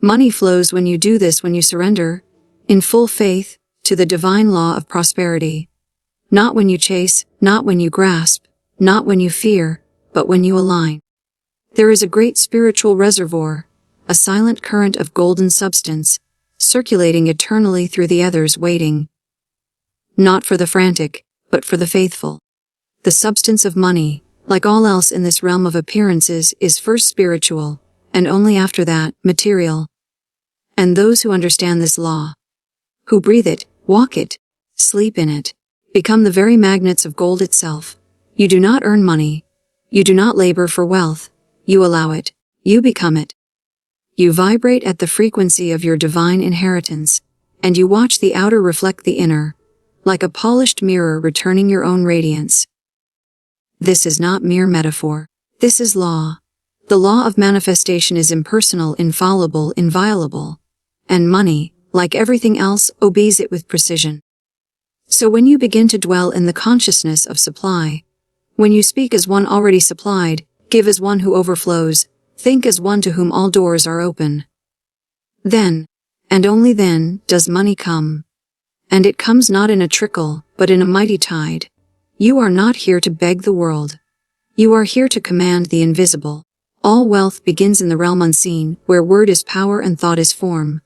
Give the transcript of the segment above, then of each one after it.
Money flows when you do this, when you surrender, in full faith, to the divine law of prosperity. Not when you chase, not when you grasp, not when you fear, but when you align. There is a great spiritual reservoir, a silent current of golden substance, circulating eternally through the others, waiting. Not for the frantic, but for the faithful. The substance of money, like all else in this realm of appearances, is first spiritual, and only after that, material. And those who understand this law, who breathe it, walk it, sleep in it, become the very magnets of gold itself. You do not earn money. You do not labor for wealth. You allow it. You become it. You vibrate at the frequency of your divine inheritance, and you watch the outer reflect the inner, like a polished mirror returning your own radiance. This is not mere metaphor. This is law. The law of manifestation is impersonal, infallible, inviolable. And money, like everything else, obeys it with precision. So when you begin to dwell in the consciousness of supply, when you speak as one already supplied, give as one who overflows, think as one to whom all doors are open, then, and only then, does money come. And it comes not in a trickle, but in a mighty tide. You are not here to beg the world. You are here to command the invisible. All wealth begins in the realm unseen, where word is power and thought is form.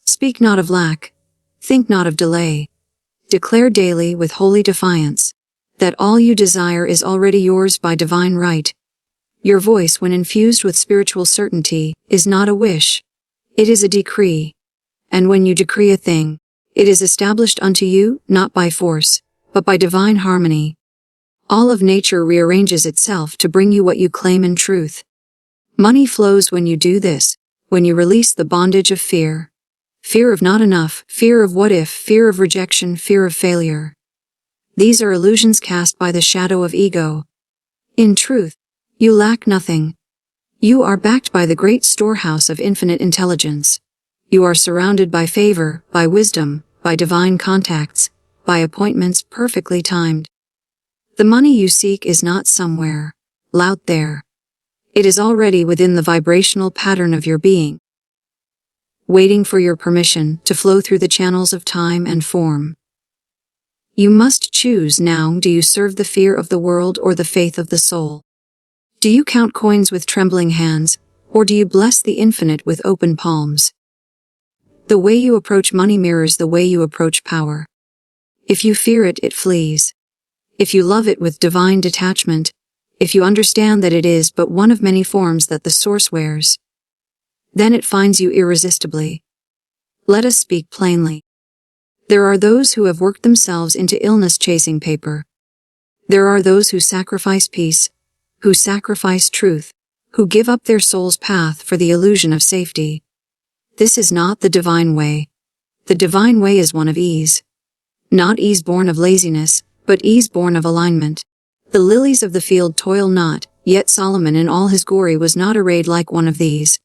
Speak not of lack. Think not of delay. Declare daily with holy defiance that all you desire is already yours by divine right. Your voice, when infused with spiritual certainty, is not a wish. It is a decree. And when you decree a thing, it is established unto you, not by force, but by divine harmony. All of nature rearranges itself to bring you what you claim in truth. Money flows when you do this, when you release the bondage of fear. Fear of not enough, fear of what if, fear of rejection, fear of failure. These are illusions cast by the shadow of ego. In truth, you lack nothing. You are backed by the great storehouse of infinite intelligence. You are surrounded by favor, by wisdom, by divine contacts, by appointments perfectly timed. The money you seek is not somewhere out there. It is already within the vibrational pattern of your being, waiting for your permission to flow through the channels of time and form. You must choose now. Do you serve the fear of the world or the faith of the soul? Do you count coins with trembling hands, or do you bless the infinite with open palms? The way you approach money mirrors the way you approach power. If you fear it, it flees. If you love it with divine detachment, if you understand that it is but one of many forms that the source wears, then it finds you irresistibly. Let us speak plainly. There are those who have worked themselves into illness chasing paper. There are those who sacrifice peace, who sacrifice truth, who give up their soul's path for the illusion of safety. This is not the divine way. The divine way is one of ease. Not ease born of laziness, but ease born of alignment. The lilies of the field toil not, yet Solomon in all his glory was not arrayed like one of these.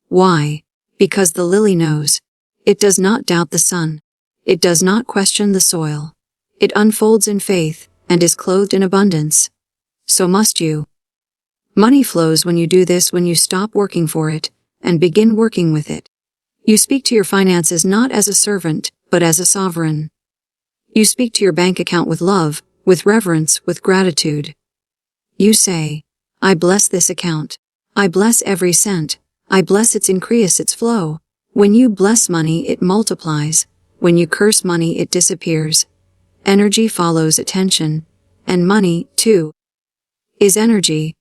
Why? Because the lily knows. It does not doubt the sun. It does not question the soil. It unfolds in faith, and is clothed in abundance. So must you. Money flows when you do this, when you stop working for it, and begin working with it. You speak to your finances not as a servant, but as a sovereign. You speak to your bank account with love, with reverence, with gratitude. You say, I bless this account. I bless every cent. I bless its increase, its flow. When you bless money, it multiplies. When you curse money, it disappears. Energy follows attention. And money, too, is energy.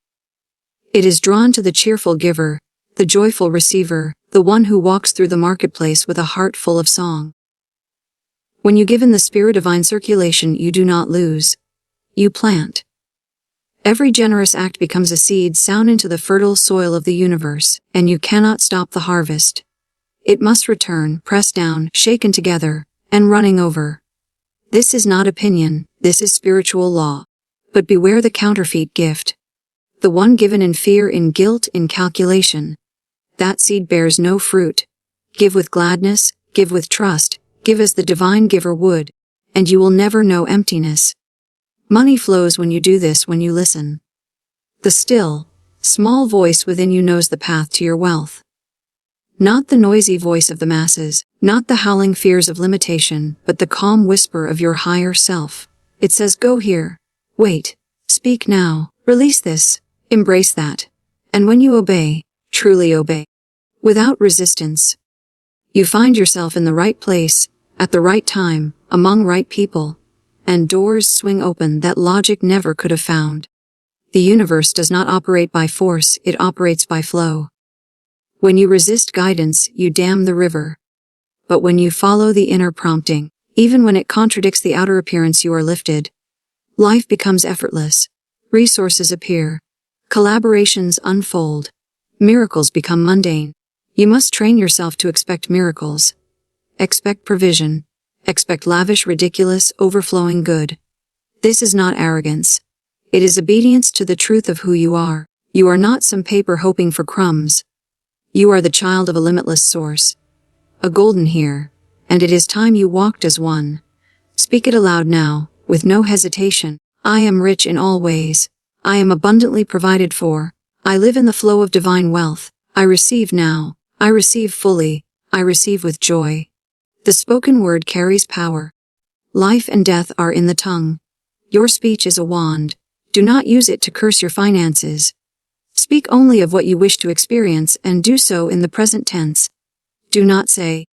It is drawn to the cheerful giver, the joyful receiver, the one who walks through the marketplace with a heart full of song. When you give in the spirit divine circulation, you do not lose. You plant. Every generous act becomes a seed sown into the fertile soil of the universe, and you cannot stop the harvest. It must return, pressed down, shaken together, and running over. This is not opinion, this is spiritual law. But beware the counterfeit gift. The one given in fear, in guilt, in calculation. That seed bears no fruit. Give with gladness, give with trust, give as the divine giver would, and you will never know emptiness. Money flows when you do this, when you listen. The still, small voice within you knows the path to your wealth. Not the noisy voice of the masses, not the howling fears of limitation, but the calm whisper of your higher self. It says, go here. Wait. Speak now. Release this. Embrace that. And when you obey, truly obey, without resistance, you find yourself in the right place, at the right time, among right people, and doors swing open that logic never could have found. The universe does not operate by force, it operates by flow. When you resist guidance, you dam the river. But when you follow the inner prompting, even when it contradicts the outer appearance, you are lifted. Life becomes effortless. Resources appear. Collaborations unfold. Miracles become mundane. You must train yourself to expect miracles. Expect provision. Expect lavish, ridiculous, overflowing good. This is not arrogance. It is obedience to the truth of who you are. You are not some paper hoping for crumbs. You are the child of a limitless source. A golden here, and it is time you walked as one. Speak it aloud now, with no hesitation. I am rich in all ways. I am abundantly provided for. I live in the flow of divine wealth. I receive now. I receive fully. I receive with joy. The spoken word carries power. Life and death are in the tongue. Your speech is a wand. Do not use it to curse your finances. Speak only of what you wish to experience and do so in the present tense. Do not say,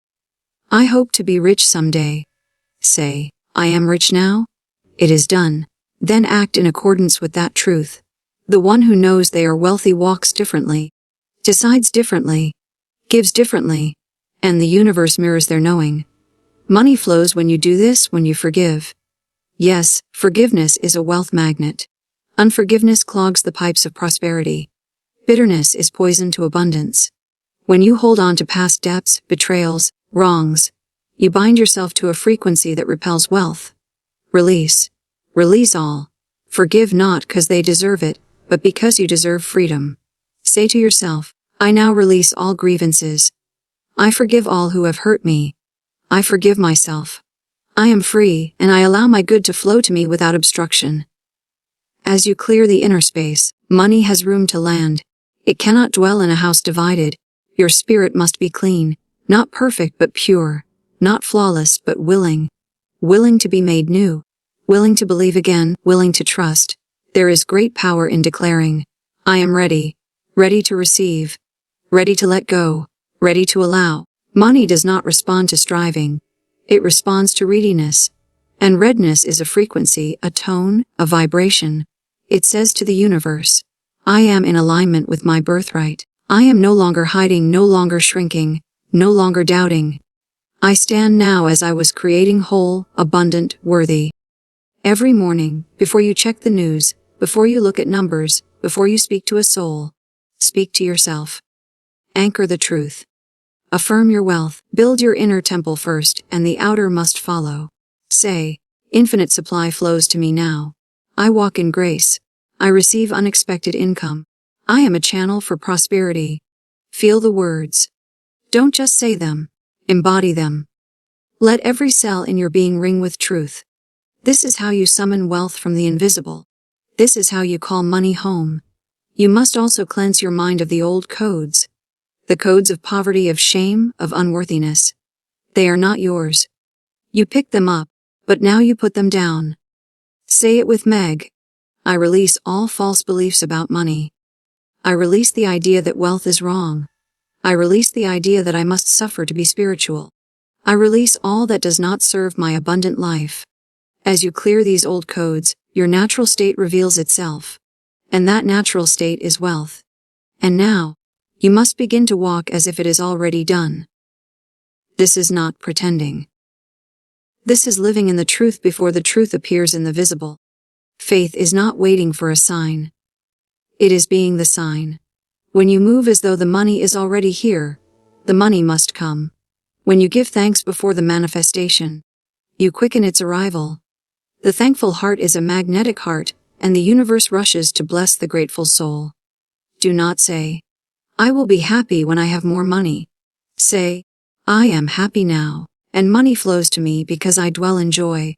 I hope to be rich someday. Say, I am rich now. It is done. Then act in accordance with that truth. The one who knows they are wealthy walks differently, decides differently, gives differently, and the universe mirrors their knowing. Money flows when you do this, when you forgive. Yes, forgiveness is a wealth magnet. Unforgiveness clogs the pipes of prosperity. Bitterness is poison to abundance. When you hold on to past debts, betrayals, wrongs, you bind yourself to a frequency that repels wealth. Release. Release all. Forgive not because they deserve it, but because you deserve freedom. Say to yourself, I now release all grievances. I forgive all who have hurt me. I forgive myself. I am free, and I allow my good to flow to me without obstruction. As you clear the inner space, money has room to land. It cannot dwell in a house divided. Your spirit must be clean, not perfect but pure, not flawless but willing. Willing to be made new. Willing to believe again, willing to trust. There is great power in declaring, I am ready. Ready to receive. Ready to let go. Ready to allow. Money does not respond to striving. It responds to readiness. And readiness is a frequency, a tone, a vibration. It says to the universe, I am in alignment with my birthright. I am no longer hiding, no longer shrinking, no longer doubting. I stand now as I was creating whole, abundant, worthy. Every morning, before you check the news, before you look at numbers, before you speak to a soul, speak to yourself. Anchor the truth. Affirm your wealth. Build your inner temple first, and the outer must follow. Say, infinite supply flows to me now. I walk in grace. I receive unexpected income. I am a channel for prosperity. Feel the words. Don't just say them. Embody them. Let every cell in your being ring with truth. This is how you summon wealth from the invisible. This is how you call money home. You must also cleanse your mind of the old codes. The codes of poverty, of shame, of unworthiness. They are not yours. You picked them up, but now you put them down. Say it with Meg. I release all false beliefs about money. I release the idea that wealth is wrong. I release the idea that I must suffer to be spiritual. I release all that does not serve my abundant life. As you clear these old codes, your natural state reveals itself. And that natural state is wealth. And now, you must begin to walk as if it is already done. This is not pretending. This is living in the truth before the truth appears in the visible. Faith is not waiting for a sign. It is being the sign. When you move as though the money is already here, the money must come. When you give thanks before the manifestation, you quicken its arrival. The thankful heart is a magnetic heart, and the universe rushes to bless the grateful soul. Do not say, I will be happy when I have more money. Say, I am happy now, and money flows to me because I dwell in joy.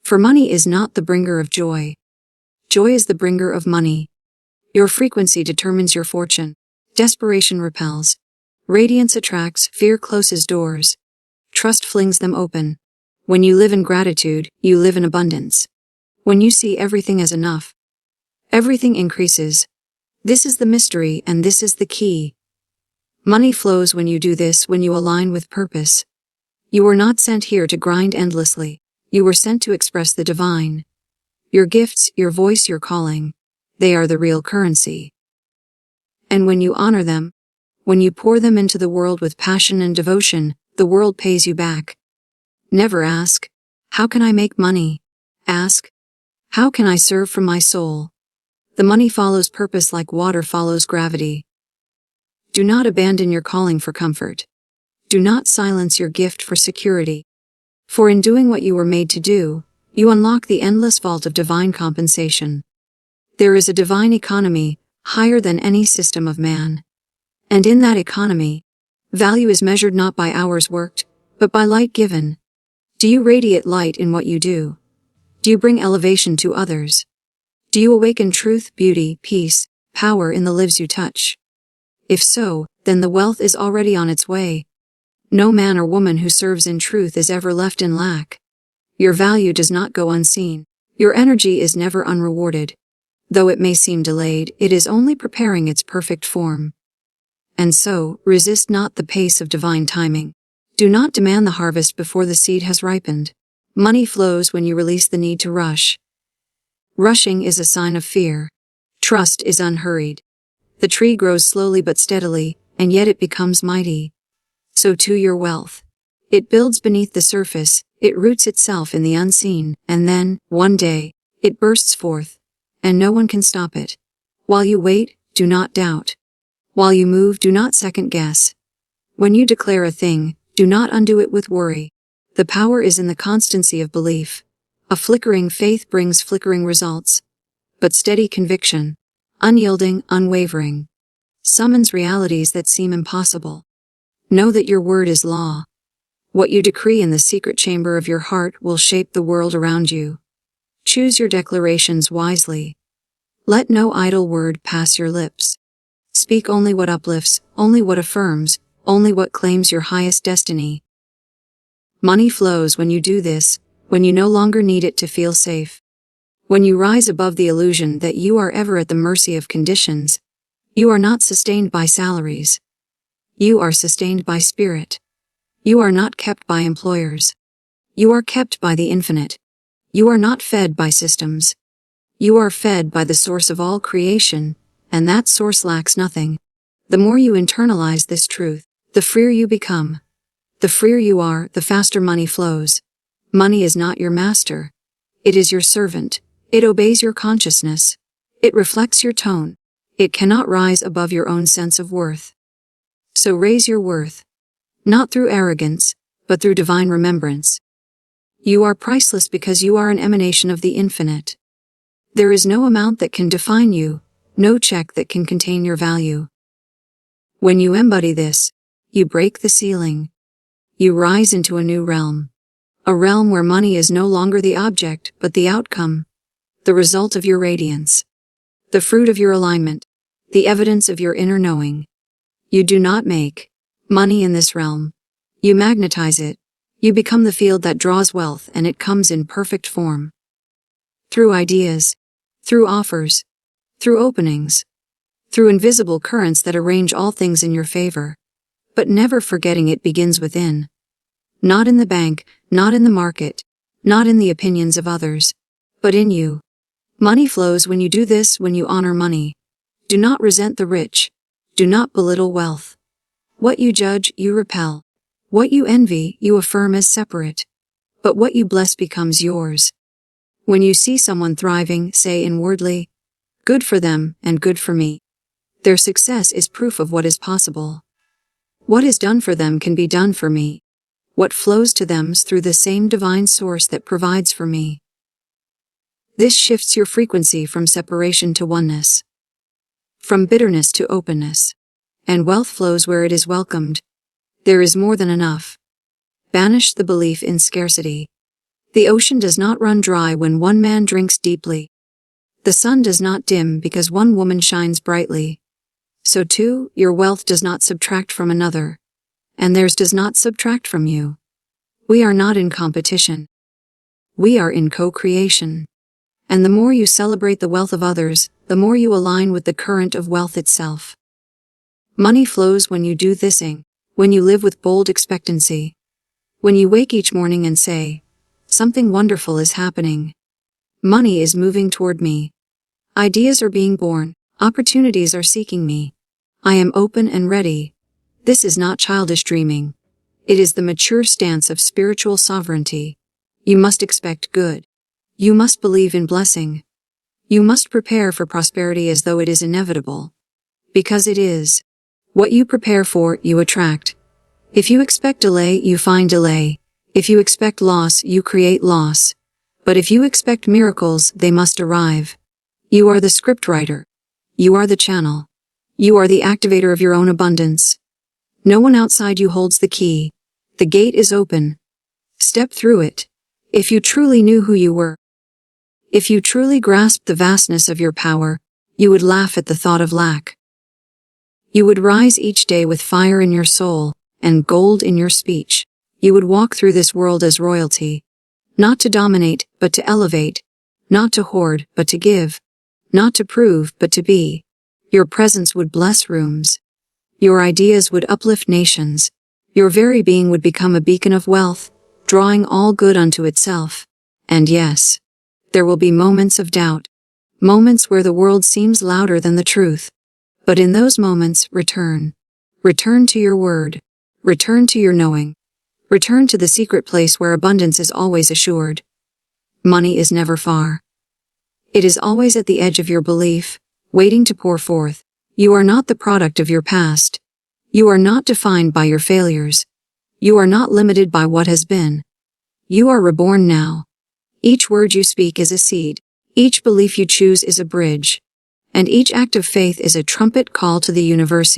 For money is not the bringer of joy. Joy is the bringer of money. Your frequency determines your fortune. Desperation repels. Radiance attracts, fear closes doors. Trust flings them open. When you live in gratitude, you live in abundance. When you see everything as enough, everything increases. This is the mystery, and this is the key. Money flows when you do this, when you align with purpose. You were not sent here to grind endlessly. You were sent to express the divine. Your gifts, your voice, your calling, they are the real currency. And when you honor them, when you pour them into the world with passion and devotion, the world pays you back. Never ask, how can I make money? Ask, how can I serve from my soul? The money follows purpose like water follows gravity. Do not abandon your calling for comfort. Do not silence your gift for security. For in doing what you were made to do, you unlock the endless vault of divine compensation. There is a divine economy, higher than any system of man. And in that economy, value is measured not by hours worked, but by light given. Do you radiate light in what you do? Do you bring elevation to others? Do you awaken truth, beauty, peace, power in the lives you touch? If so, then the wealth is already on its way. No man or woman who serves in truth is ever left in lack. Your value does not go unseen. Your energy is never unrewarded. Though it may seem delayed, it is only preparing its perfect form. And so, resist not the pace of divine timing. Do not demand the harvest before the seed has ripened. Money flows when you release the need to rush. Rushing is a sign of fear. Trust is unhurried. The tree grows slowly but steadily, and yet it becomes mighty. So too your wealth. It builds beneath the surface, it roots itself in the unseen, and then, one day, it bursts forth, and no one can stop it. While you wait, do not doubt. While you move, do not second guess. When you declare a thing, do not undo it with worry. The power is in the constancy of belief. A flickering faith brings flickering results. But steady conviction, unyielding, unwavering, summons realities that seem impossible. Know that your word is law. What you decree in the secret chamber of your heart will shape the world around you. Choose your declarations wisely. Let no idle word pass your lips. Speak only what uplifts, only what affirms, only what claims your highest destiny. Money flows when you do this, when you no longer need it to feel safe. When you rise above the illusion that you are ever at the mercy of conditions, you are not sustained by salaries. You are sustained by spirit. You are not kept by employers. You are kept by the infinite. You are not fed by systems. You are fed by the source of all creation, and that source lacks nothing. The more you internalize this truth, the freer you become. The freer you are, the faster money flows. Money is not your master. It is your servant. It obeys your consciousness. It reflects your tone. It cannot rise above your own sense of worth. So raise your worth. Not through arrogance, but through divine remembrance. You are priceless because you are an emanation of the infinite. There is no amount that can define you, no check that can contain your value. When you embody this, you break the ceiling. You rise into a new realm. A realm where money is no longer the object, but the outcome. The result of your radiance. The fruit of your alignment. The evidence of your inner knowing. You do not make money in this realm. You magnetize it. You become the field that draws wealth, and it comes in perfect form. Through ideas. Through offers. Through openings. Through invisible currents that arrange all things in your favor. But never forgetting it begins within. Not in the bank, not in the market, not in the opinions of others, but in you. Money flows when you do this, when you honor money. Do not resent the rich. Do not belittle wealth. What you judge, you repel. What you envy, you affirm as separate. But what you bless becomes yours. When you see someone thriving, say inwardly, "Good for them, and good for me." Their success is proof of what is possible. What is done for them can be done for me. What flows to them's through the same divine source that provides for me. This shifts your frequency from separation to oneness. From bitterness to openness. And wealth flows where it is welcomed. There is more than enough. Banish the belief in scarcity. The ocean does not run dry when one man drinks deeply. The sun does not dim because one woman shines brightly. So too, your wealth does not subtract from another, and theirs does not subtract from you. We are not in competition. We are in co-creation. And the more you celebrate the wealth of others, the more you align with the current of wealth itself. Money flows when you do thising, when you live with bold expectancy. When you wake each morning and say, something wonderful is happening. Money is moving toward me. Ideas are being born, opportunities are seeking me. I am open and ready. This is not childish dreaming. It is the mature stance of spiritual sovereignty. You must expect good. You must believe in blessing. You must prepare for prosperity as though it is inevitable. Because it is. What you prepare for, you attract. If you expect delay, you find delay. If you expect loss, you create loss. But if you expect miracles, they must arrive. You are the scriptwriter. You are the channel. You are the activator of your own abundance. No one outside you holds the key. The gate is open. Step through it. If you truly knew who you were, if you truly grasped the vastness of your power, you would laugh at the thought of lack. You would rise each day with fire in your soul and gold in your speech. You would walk through this world as royalty, not to dominate, but to elevate, not to hoard, but to give, not to prove, but to be. Your presence would bless rooms. Your ideas would uplift nations. Your very being would become a beacon of wealth, drawing all good unto itself. And yes, there will be moments of doubt, moments where the world seems louder than the truth. But in those moments, return. Return to your word. Return to your knowing. Return to the secret place where abundance is always assured. Money is never far. It is always at the edge of your belief, waiting to pour forth. You are not the product of your past. You are not defined by your failures. You are not limited by what has been. You are reborn now. Each word you speak is a seed. Each belief you choose is a bridge. And each act of faith is a trumpet call to the universe.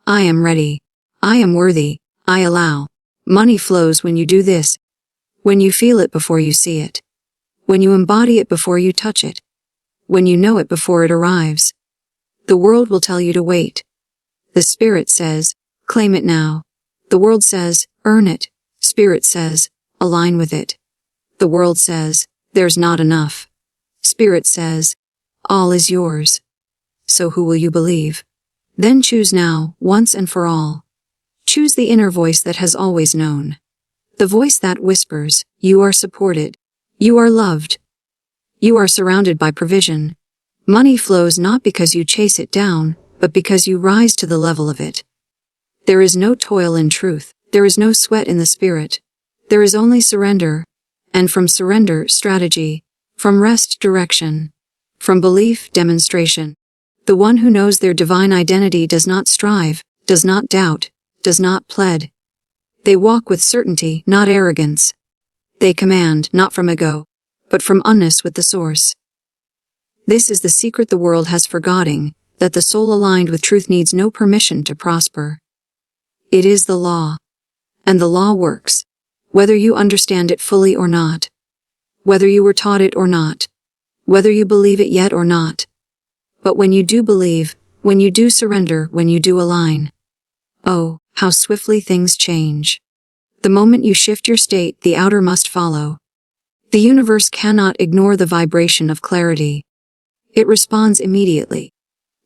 I am ready. I am worthy. I allow. Money flows when you do this. When you feel it before you see it. When you embody it before you touch it. When you know it before it arrives. The world will tell you to wait. The Spirit says, claim it now. The world says, earn it. Spirit says, align with it. The world says, there's not enough. Spirit says, all is yours. So who will you believe? Then choose now, once and for all. Choose the inner voice that has always known. The voice that whispers, you are supported. You are loved. You are surrounded by provision. Money flows not because you chase it down, but because you rise to the level of it. There is no toil in truth. There is no sweat in the spirit. There is only surrender. And from surrender, strategy. From rest, direction. From belief, demonstration. The one who knows their divine identity does not strive, does not doubt, does not plead. They walk with certainty, not arrogance. They command, not from ego, but from oneness with the source. This is the secret the world has forgotten, that the soul aligned with truth needs no permission to prosper. It is the law. And the law works, whether you understand it fully or not. Whether you were taught it or not. Whether you believe it yet or not. But when you do believe, when you do surrender, when you do align, oh, how swiftly things change. The moment you shift your state, the outer must follow. The universe cannot ignore the vibration of clarity. It responds immediately.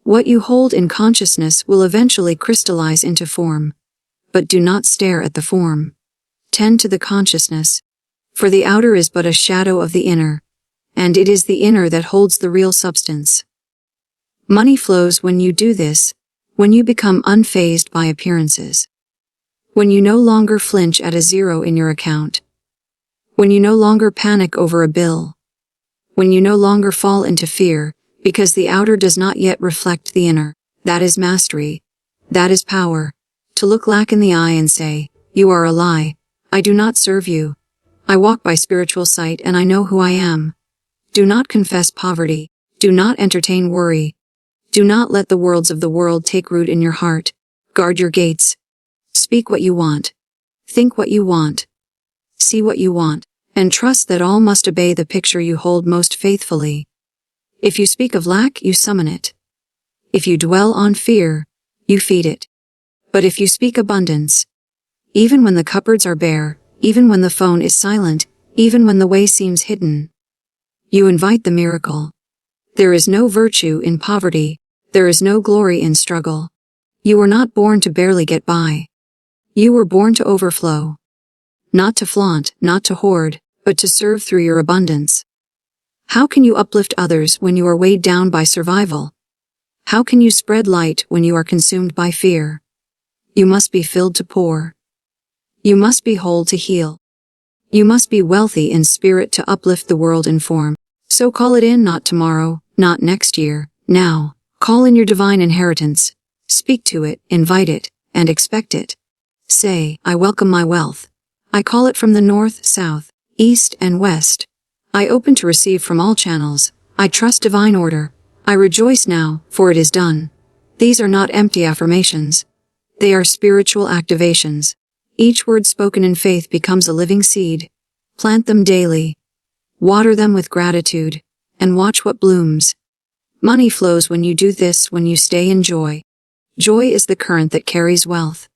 What you hold in consciousness will eventually crystallize into form. But do not stare at the form. Tend to the consciousness. For the outer is but a shadow of the inner. And it is the inner that holds the real substance. Money flows when you do this, when you become unfazed by appearances. When you no longer flinch at a zero in your account. When you no longer panic over a bill. When you no longer fall into fear, because the outer does not yet reflect the inner. That is mastery. That is power. To look lack in the eye and say, you are a lie. I do not serve you. I walk by spiritual sight and I know who I am. Do not confess poverty. Do not entertain worry. Do not let the worlds of the world take root in your heart. Guard your gates. Speak what you want. Think what you want. See what you want, and trust that all must obey the picture you hold most faithfully. If you speak of lack, you summon it. If you dwell on fear, you feed it. But if you speak abundance, even when the cupboards are bare, even when the phone is silent, even when the way seems hidden, you invite the miracle. There is no virtue in poverty. There is no glory in struggle. You were not born to barely get by. You were born to overflow. Not to flaunt, not to hoard, but to serve through your abundance. How can you uplift others when you are weighed down by survival? How can you spread light when you are consumed by fear? You must be filled to pour. You must be whole to heal. You must be wealthy in spirit to uplift the world in form. So call it in, not tomorrow, not next year, now. Call in your divine inheritance. Speak to it, invite it, and expect it. Say, I welcome my wealth. I call it from the north, south, east, and west. I open to receive from all channels. I trust divine order. I rejoice now, for it is done. These are not empty affirmations. They are spiritual activations. Each word spoken in faith becomes a living seed. Plant them daily. Water them with gratitude, and watch what blooms. Money flows when you do this, when you stay in joy. Joy is the current that carries wealth.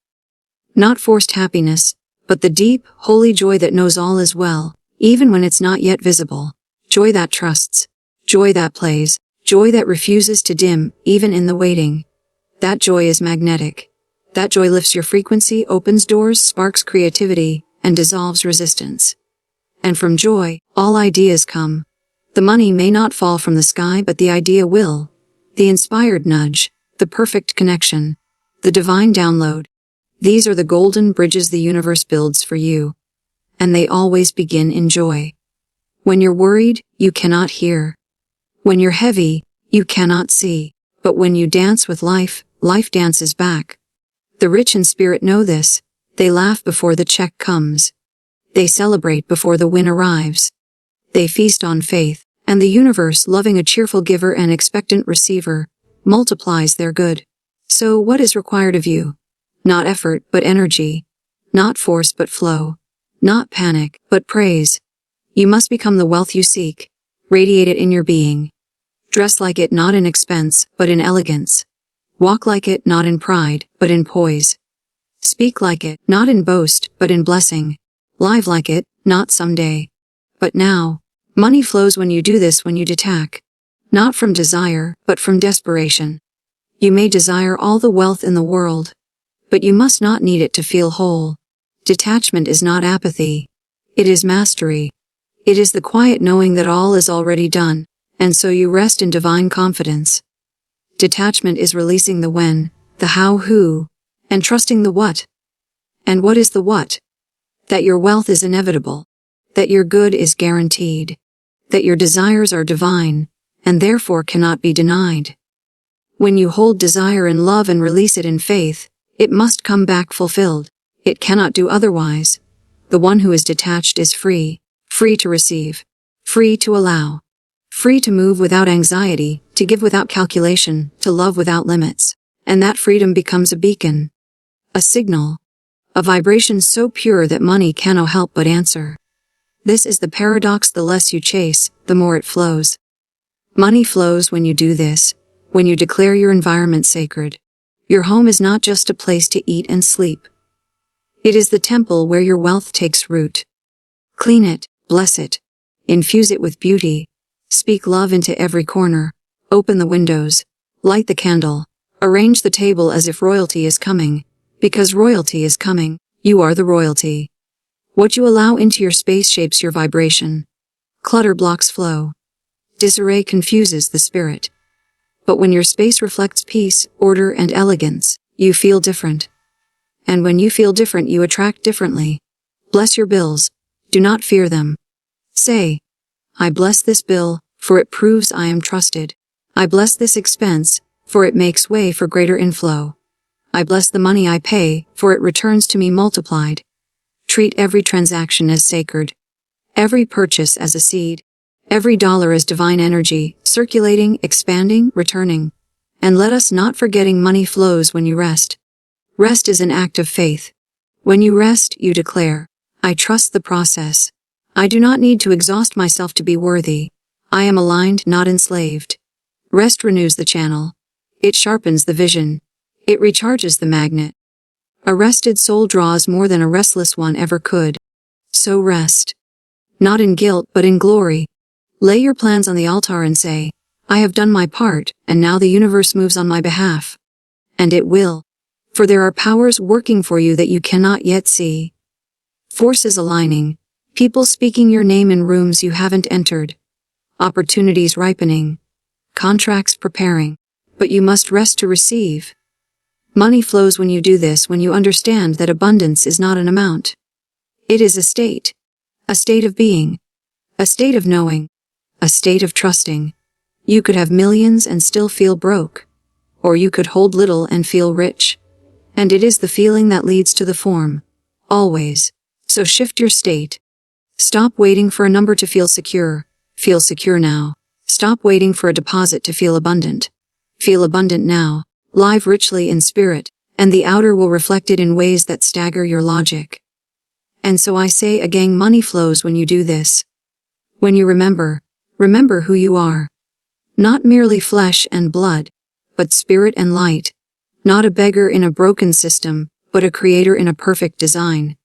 Not forced happiness, but the deep, holy joy that knows all is well, even when it's not yet visible. Joy that trusts. Joy that plays. Joy that refuses to dim, even in the waiting. That joy is magnetic. That joy lifts your frequency, opens doors, sparks creativity, and dissolves resistance. And from joy, all ideas come. The money may not fall from the sky, but the idea will. The inspired nudge, the perfect connection, the divine download. These are the golden bridges the universe builds for you. And they always begin in joy. When you're worried, you cannot hear. When you're heavy, you cannot see. But when you dance with life, life dances back. The rich in spirit know this. They laugh before the check comes. They celebrate before the win arrives. They feast on faith, and the universe, loving a cheerful giver and expectant receiver, multiplies their good. So what is required of you? Not effort, but energy. Not force, but flow. Not panic, but praise. You must become the wealth you seek. Radiate it in your being. Dress like it, not in expense, but in elegance. Walk like it, not in pride, but in poise. Speak like it, not in boast, but in blessing. Live like it, not someday, but now. Money flows when you do this, when you detach. Not from desire, but from desperation. You may desire all the wealth in the world, but you must not need it to feel whole. Detachment is not apathy. It is mastery. It is the quiet knowing that all is already done, and so you rest in divine confidence. Detachment is releasing the when, the how, who, and trusting the what. And what is the what? That your wealth is inevitable. That your good is guaranteed. That your desires are divine, and therefore cannot be denied. When you hold desire in love and release it in faith, it must come back fulfilled. It cannot do otherwise. The one who is detached is free, free to receive, free to allow, free to move without anxiety, to give without calculation, to love without limits. And that freedom becomes a beacon, a signal, a vibration so pure that money cannot help but answer. This is the paradox: the less you chase, the more it flows. Money flows when you do this, when you declare your environment sacred. Your home is not just a place to eat and sleep. It is the temple where your wealth takes root. Clean it, bless it, infuse it with beauty, speak love into every corner, open the windows, light the candle, arrange the table as if royalty is coming, because royalty is coming. You are the royalty. What you allow into your space shapes your vibration. Clutter blocks flow. Disarray confuses the spirit. But when your space reflects peace, order, and elegance, you feel different. And when you feel different, you attract differently. Bless your bills. Do not fear them. Say, I bless this bill, for it proves I am trusted. I bless this expense, for it makes way for greater inflow. I bless the money I pay, for it returns to me multiplied. Treat every transaction as sacred. Every purchase as a seed. Every dollar as divine energy, circulating, expanding, returning. And let us not forgetting money flows when you rest. Rest is an act of faith. When you rest, you declare, I trust the process. I do not need to exhaust myself to be worthy. I am aligned, not enslaved. Rest renews the channel. It sharpens the vision. It recharges the magnet. A rested soul draws more than a restless one ever could. So rest. Not in guilt but in glory. Lay your plans on the altar and say, I have done my part, and now the universe moves on my behalf. And it will. For there are powers working for you that you cannot yet see. Forces aligning. People speaking your name in rooms you haven't entered. Opportunities ripening. Contracts preparing. But you must rest to receive. Money flows when you do this, when you understand that abundance is not an amount. It is a state. A state of being. A state of knowing. A state of trusting. You could have millions and still feel broke. Or you could hold little and feel rich. And it is the feeling that leads to the form. Always. So shift your state. Stop waiting for a number to feel secure. Feel secure now. Stop waiting for a deposit to feel abundant. Feel abundant now. Live richly in spirit, and the outer will reflect it in ways that stagger your logic. And so I say again, money flows when you do this. When you remember who you are. Not merely flesh and blood, but spirit and light. Not a beggar in a broken system, but a creator in a perfect design.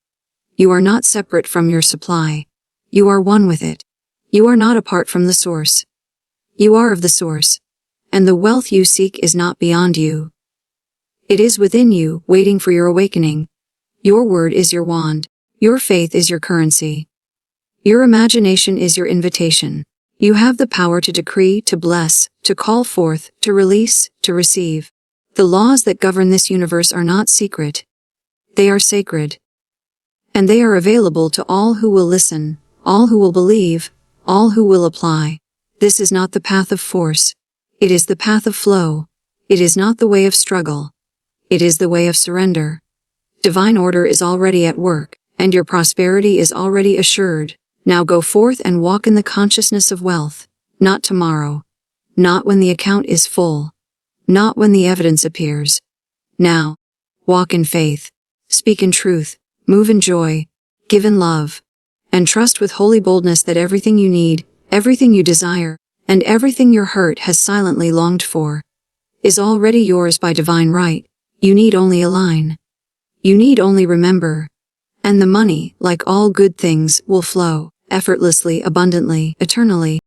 You are not separate from your supply. You are one with it. You are not apart from the source. You are of the source. And the wealth you seek is not beyond you. It is within you, waiting for your awakening. Your word is your wand. Your faith is your currency. Your imagination is your invitation. You have the power to decree, to bless, to call forth, to release, to receive. The laws that govern this universe are not secret. They are sacred. And they are available to all who will listen, all who will believe, all who will apply. This is not the path of force. It is the path of flow. It is not the way of struggle. It is the way of surrender. Divine order is already at work, and your prosperity is already assured. Now go forth and walk in the consciousness of wealth. Not tomorrow. Not when the account is full. Not when the evidence appears. Now. Walk in faith. Speak in truth. Move in joy. Give in love. And trust with holy boldness that everything you need, everything you desire, and everything your heart has silently longed for, is already yours by divine right. You need only align. You need only remember. And the money, like all good things, will flow, effortlessly, abundantly, eternally.